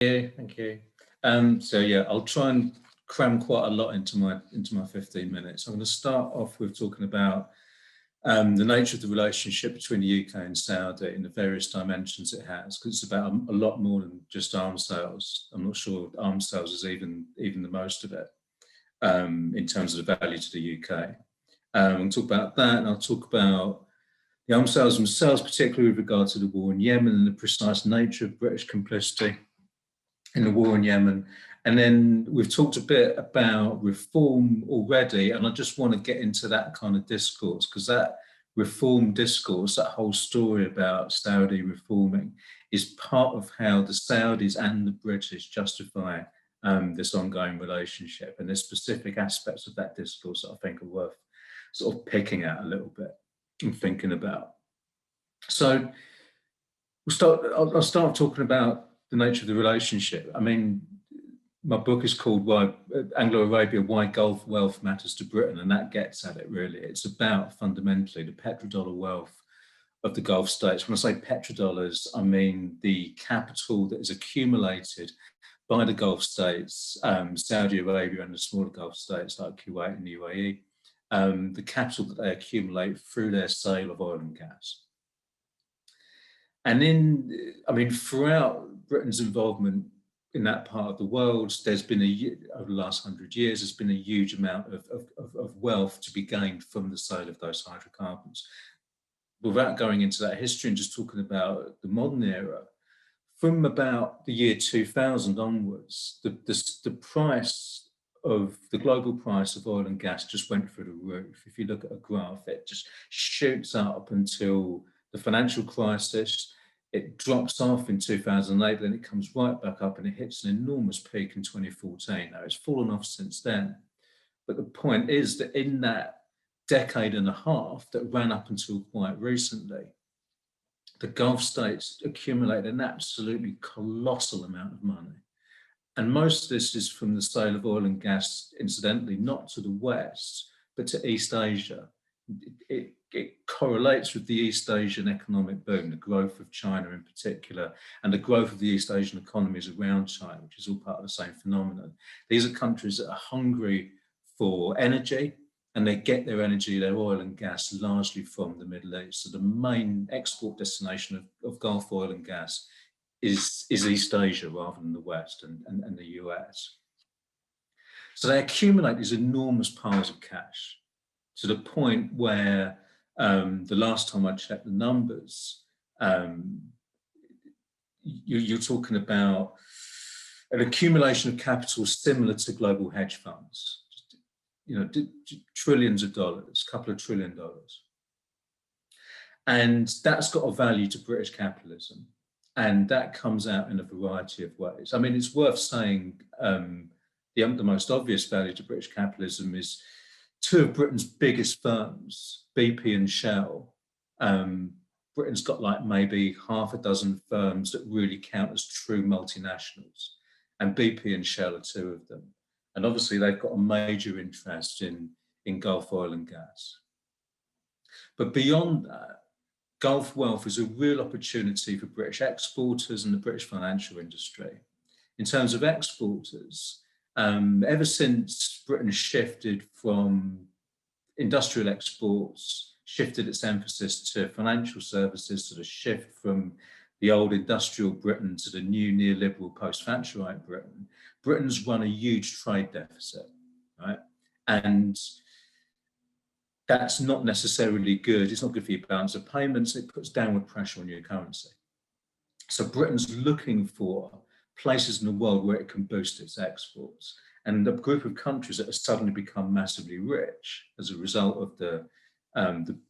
Yeah, thank you. So yeah, I'll try and cram quite a lot into my 15 minutes. I'm going to start off with talking about the nature of the relationship between the UK and Saudi and the various dimensions it has, because it's about a lot more than just arms sales. I'm not sure arms sales is even the most of it in terms of the value to the UK. I'll talk about that, and I'll talk about the arms sales themselves, particularly with regard to the war in Yemen and the precise nature of British complicity in the war in Yemen. And then we've talked a bit about reform already, and I just want to get into that kind of discourse, because that reform discourse, that whole story about Saudi reforming, is part of how the Saudis and the British justify this ongoing relationship. And there's specific aspects of that discourse that I think are worth sort of picking at a little bit and thinking about. So I'll start talking about the nature of the relationship. I mean, my book is called Anglo-Arabia, Why Gulf Wealth Matters to Britain, and that gets at it really. It's about fundamentally the petrodollar wealth of the Gulf states. When I say petrodollars, I mean the capital that is accumulated by the Gulf states, Saudi Arabia and the smaller Gulf states like Kuwait and the UAE, the capital that they accumulate through their sale of oil and gas. And throughout Britain's involvement in that part of the world, there's been over the last 100 years, there's been a huge amount of wealth to be gained from the sale of those hydrocarbons. Without going into that history and just talking about the modern era, from about the year 2000 onwards, the price of the global price of oil and gas just went through the roof. If you look at a graph, it just shoots up until the financial crisis. It drops off in 2008, then it comes right back up and it hits an enormous peak in 2014. Now, it's fallen off since then. But the point is that in that decade and a half that ran up until quite recently, the Gulf states accumulate an absolutely colossal amount of money. And most of this is from the sale of oil and gas, incidentally, not to the West, but to East Asia. It correlates with the East Asian economic boom, the growth of China in particular, and the growth of the East Asian economies around China, which is all part of the same phenomenon. These are countries that are hungry for energy, and they get their energy, their oil and gas, largely from the Middle East. So the main export destination of Gulf oil and gas is East Asia rather than the West and the US. So they accumulate these enormous piles of cash, to the point where the last time I checked the numbers, you're talking about an accumulation of capital similar to global hedge funds, trillions of dollars, a couple of $1 trillion. And that's got a value to British capitalism. And that comes out in a variety of ways. I mean, it's worth saying the most obvious value to British capitalism is two of Britain's biggest firms, BP and Shell. Britain's got like maybe half a dozen firms that really count as true multinationals, and BP and Shell are two of them. And obviously they've got a major interest in Gulf oil and gas. But beyond that, Gulf wealth is a real opportunity for British exporters and the British financial industry. In terms of exporters, ever since Britain shifted from industrial exports, shifted its emphasis to financial services, to the shift from the old industrial Britain to the new neoliberal post-Thatcherite Britain, Britain's run a huge trade deficit, right? And that's not necessarily good. It's not good for your balance of payments. It puts downward pressure on your currency. So Britain's looking for places in the world where it can boost its exports. And the group of countries that have suddenly become massively rich as a result of the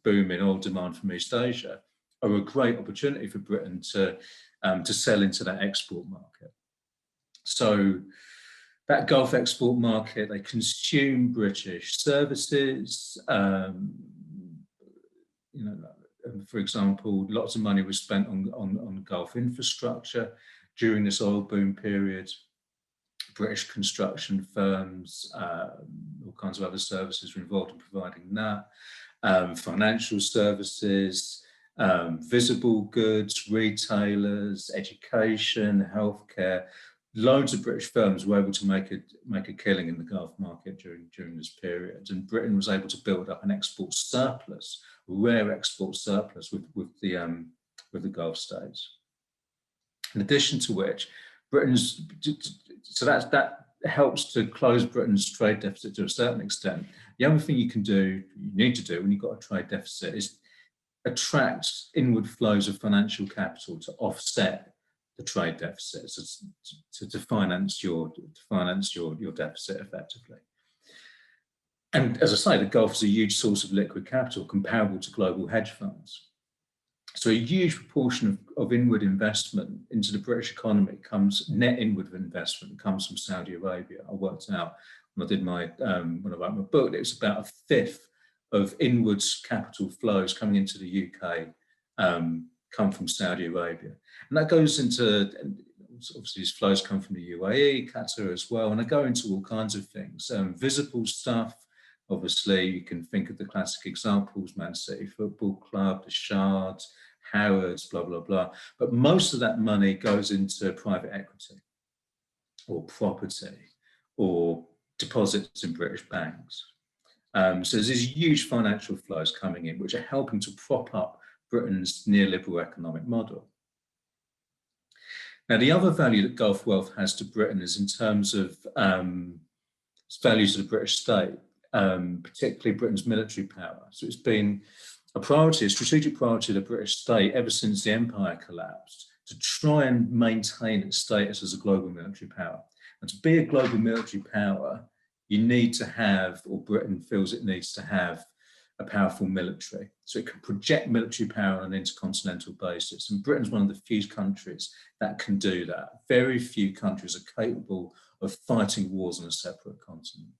boom in oil demand from East Asia are a great opportunity for Britain to sell into that export market. So that Gulf export market, they consume British services. For example, lots of money was spent on Gulf infrastructure during this oil boom period. British construction firms, all kinds of other services were involved in providing that. Financial services, visible goods, retailers, education, healthcare, loads of British firms were able to make a killing in the Gulf market during this period, and Britain was able to build up an export surplus, a rare export surplus with the Gulf states. In addition to which, that helps to close Britain's trade deficit to a certain extent. The other thing you need to do when you've got a trade deficit is attract inward flows of financial capital to offset the trade deficit, so to finance your deficit effectively. And as I say, the Gulf is a huge source of liquid capital comparable to global hedge funds. So a huge proportion of inward investment into the British economy net inward investment comes from Saudi Arabia. I worked out when I wrote my book, it was about a fifth of inwards capital flows coming into the UK come from Saudi Arabia. And that goes into, obviously these flows come from the UAE, Qatar as well, and they go into all kinds of things. Visible stuff, obviously, you can think of the classic examples, Man City Football Club, the Shards, Harrods, blah, blah, blah. But most of that money goes into private equity or property or deposits in British banks. So there's these huge financial flows coming in, which are helping to prop up Britain's neoliberal economic model. Now, the other value that Gulf wealth has to Britain is in terms of values of the British state, particularly Britain's military power. So it's been a strategic priority of the British state ever since the empire collapsed to try and maintain its status as a global military power. And to be a global military power, you need to have, or Britain feels it needs to have, a powerful military. So it can project military power on an intercontinental basis. And Britain's one of the few countries that can do that. Very few countries are capable of fighting wars on a separate continent.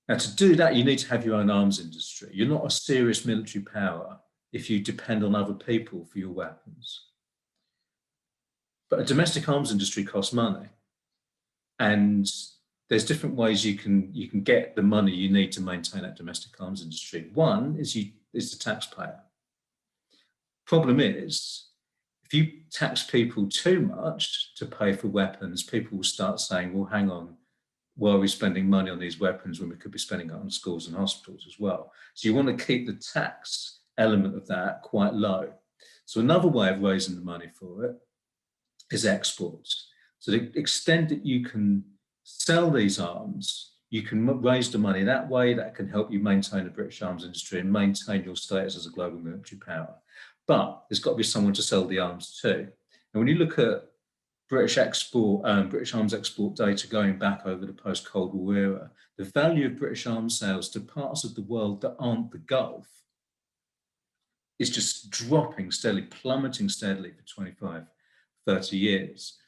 Now, to do that, you need to have your own arms industry. You're not a serious military power if you depend on other people for your weapons. But a domestic arms industry costs money. And there's different ways you can get the money you need to maintain that domestic arms industry. One is the taxpayer. Problem is, if you tax people too much to pay for weapons, people will start saying, well, hang on, why are we spending money on these weapons when we could be spending it on schools and hospitals as well? So you want to keep the tax element of that quite low. So another way of raising the money for it is exports. So the extent that you can sell these arms, you can raise the money that way. That can help you maintain the British arms industry and maintain your status as a global military power. But there's got to be someone to sell the arms too. And when you look at British arms export data going back over the post-Cold War era, the value of British arms sales to parts of the world that aren't the Gulf is just dropping steadily, plummeting steadily for 25, 30 years.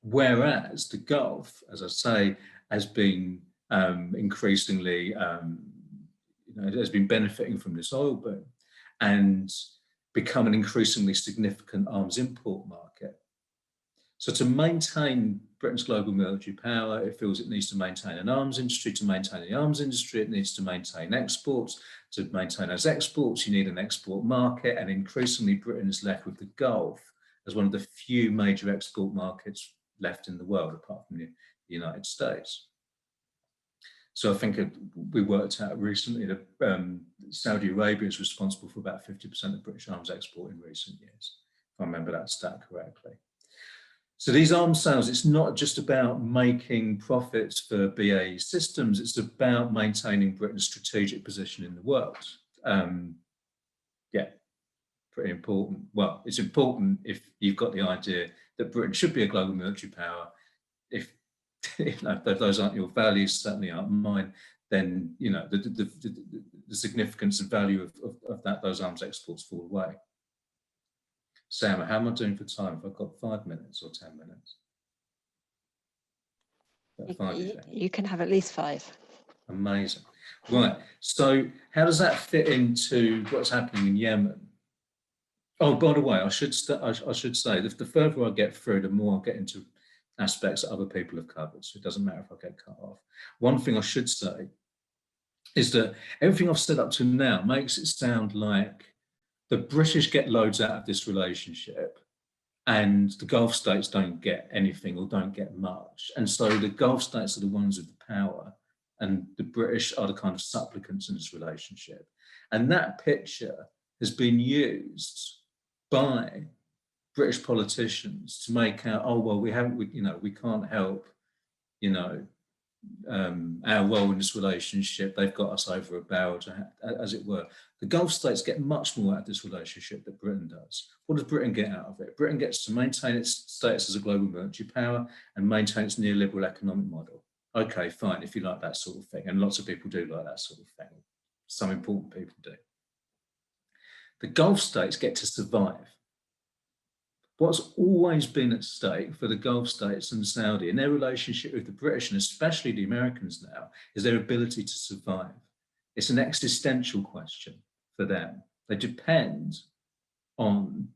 Whereas the Gulf, as I say, has been increasingly, has been benefiting from this oil boom and become an increasingly significant arms import market. So to maintain Britain's global military power, it feels it needs to maintain an arms industry. To maintain the arms industry, it needs to maintain exports. To maintain those exports, you need an export market, and increasingly Britain is left with the Gulf as one of the few major export markets left in the world, apart from the United States. So I think we worked out recently that Saudi Arabia is responsible for about 50% of British arms export in recent years, if I remember that stat correctly. So these arms sales, it's not just about making profits for BAE Systems, it's about maintaining Britain's strategic position in the world. Yeah, pretty important. Well, it's important if you've got the idea that Britain should be a global military power. If those aren't your values, certainly aren't mine, then the significance and value of those arms exports fall away. Sam, how am I doing for time? Have I got 5 minutes or 10 minutes? You can have at least 5. Amazing. Right. So how does that fit into what's happening in Yemen? Oh, by the way, I should say that the further I get through, the more I'll get into aspects that other people have covered. So it doesn't matter if I get cut off. One thing I should say is that everything I've said up to now makes it sound like the British get loads out of this relationship and the Gulf states don't get anything or don't get much. And so the Gulf states are the ones with the power, and the British are the kind of supplicants in this relationship. And that picture has been used by British politicians to make out, oh, well, we can't help, our role in this relationship. They've got us over a barrel, as it were. The Gulf states get much more out of this relationship than Britain does. What does Britain get out of it? Britain gets to maintain its status as a global military power and maintain its neoliberal economic model. Okay, fine, if you like that sort of thing. And lots of people do like that sort of thing. Some important people do. The Gulf states get to survive. What's always been at stake for the Gulf states and Saudi in their relationship with the British, and especially the Americans now, is their ability to survive. It's an existential question for them. They depend on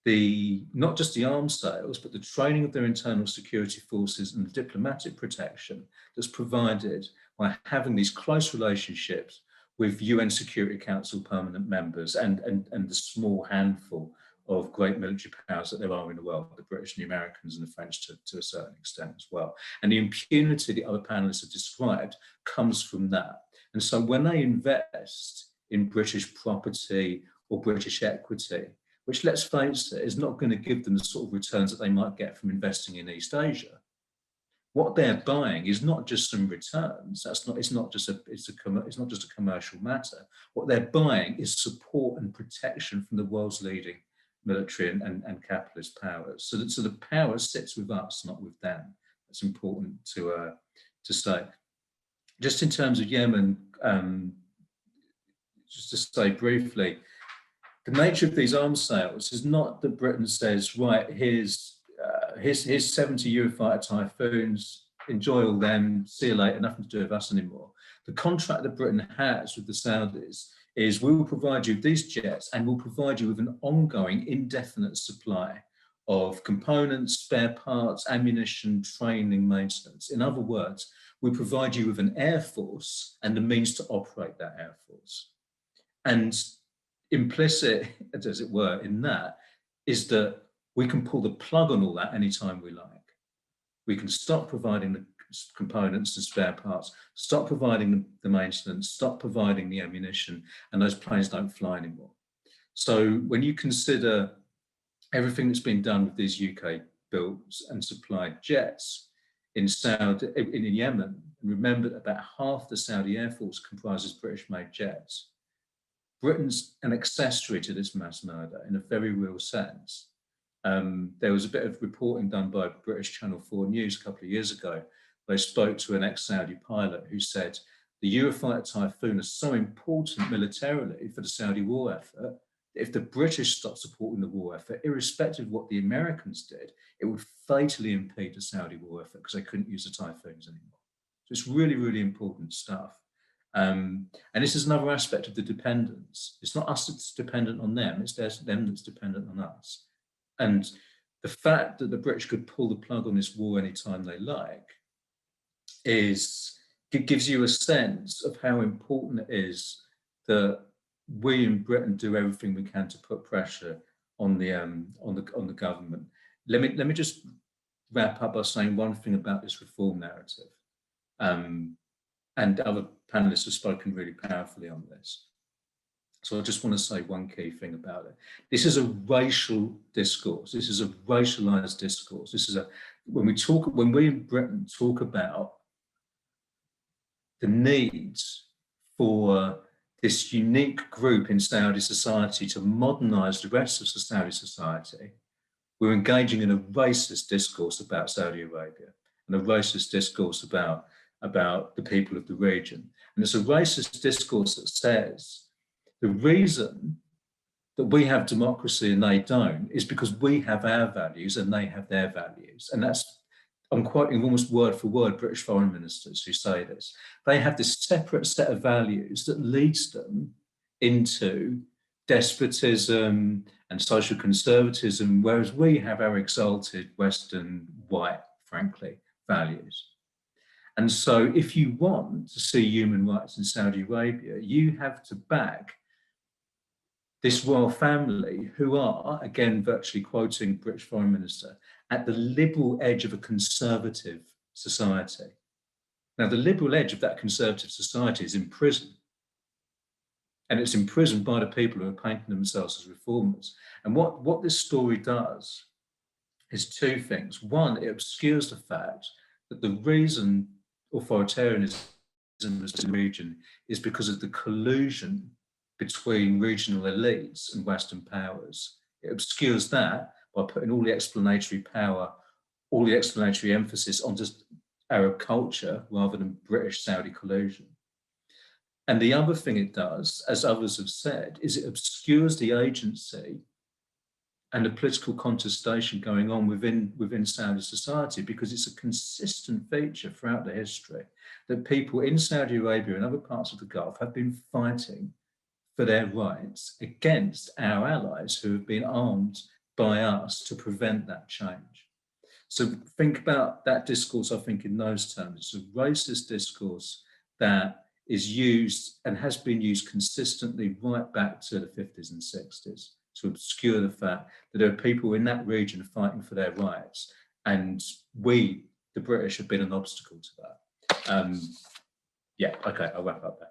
not just the arms sales, but the training of their internal security forces and the diplomatic protection that's provided by having these close relationships with UN Security Council permanent members and the small handful of great military powers that there are in the world, the British and the Americans and the French to a certain extent as well. And the impunity that other panelists have described comes from that. And so when they invest in British property or British equity, which, let's face it, is not going to give them the sort of returns that they might get from investing in East Asia. What they're buying is not just some returns. It's not just a commercial matter. What they're buying is support and protection from the world's leading military and capitalist powers. So the power sits with us, not with them. That's important to say. Just in terms of Yemen, just to say briefly, the nature of these arms sales is not that Britain says, right, here's 70 Eurofighter Typhoons, enjoy all them, see you later, nothing to do with us anymore. The contract that Britain has with the Saudis is we will provide you with these jets and we'll provide you with an ongoing indefinite supply of components, spare parts, ammunition, training, maintenance. In other words, we provide you with an air force and the means to operate that air force. And implicit, as it were, in that is that we can pull the plug on all that anytime we like. We can stop providing the components and spare parts, stop providing the maintenance, stop providing the ammunition, and those planes don't fly anymore. So when you consider everything that's been done with these UK-built and supplied jets in Yemen, and remember that about half the Saudi Air Force comprises British-made jets, Britain's an accessory to this mass murder in a very real sense. There was a bit of reporting done by British Channel 4 News a couple of years ago. They spoke to an ex-Saudi pilot who said the Eurofighter Typhoon is so important militarily for the Saudi war effort that if the British stopped supporting the war effort, irrespective of what the Americans did, it would fatally impede the Saudi war effort because they couldn't use the Typhoons anymore. So it's really, really important stuff. And this is another aspect of the dependence. It's not us that's dependent on them, it's them that's dependent on us. And the fact that the British could pull the plug on this war anytime they like gives you a sense of how important it is that we in Britain do everything we can to put pressure on the government. Let me just wrap up by saying one thing about this reform narrative. And other panelists have spoken really powerfully on this. So I just want to say one key thing about it. This is a racial discourse. This is a racialized discourse. This is when we in Britain talk about the needs for this unique group in Saudi society to modernize the rest of Saudi society, we're engaging in a racist discourse about Saudi Arabia and a racist discourse about the people of the region. And it's a racist discourse that says the reason that we have democracy and they don't is because we have our values and they have their values. And that's, I'm quoting almost word for word British foreign ministers who say this. They have this separate set of values that leads them into despotism and social conservatism, whereas we have our exalted Western white, frankly, values. And so if you want to see human rights in Saudi Arabia, you have to back this royal family, who are, again, virtually quoting British Foreign Minister, at the liberal edge of a conservative society. Now, the liberal edge of that conservative society is in prison. And it's imprisoned by the people who are painting themselves as reformers. And what this story does is two things. One, it obscures the fact that the reason authoritarianism is in the region is because of the collusion between regional elites and Western powers. It obscures that by putting all the explanatory power, all the explanatory emphasis on just Arab culture rather than British-Saudi collusion. And the other thing it does, as others have said, is it obscures the agency and the political contestation going on within Saudi society, because it's a consistent feature throughout the history that people in Saudi Arabia and other parts of the Gulf have been fighting for their rights against our allies who have been armed by us to prevent that change. So think about that discourse, I think, in those terms. It's a racist discourse that is used and has been used consistently right back to the 50s and 60s to obscure the fact that there are people in that region fighting for their rights, and we, the British, have been an obstacle to that. Yeah, okay, I'll wrap up there.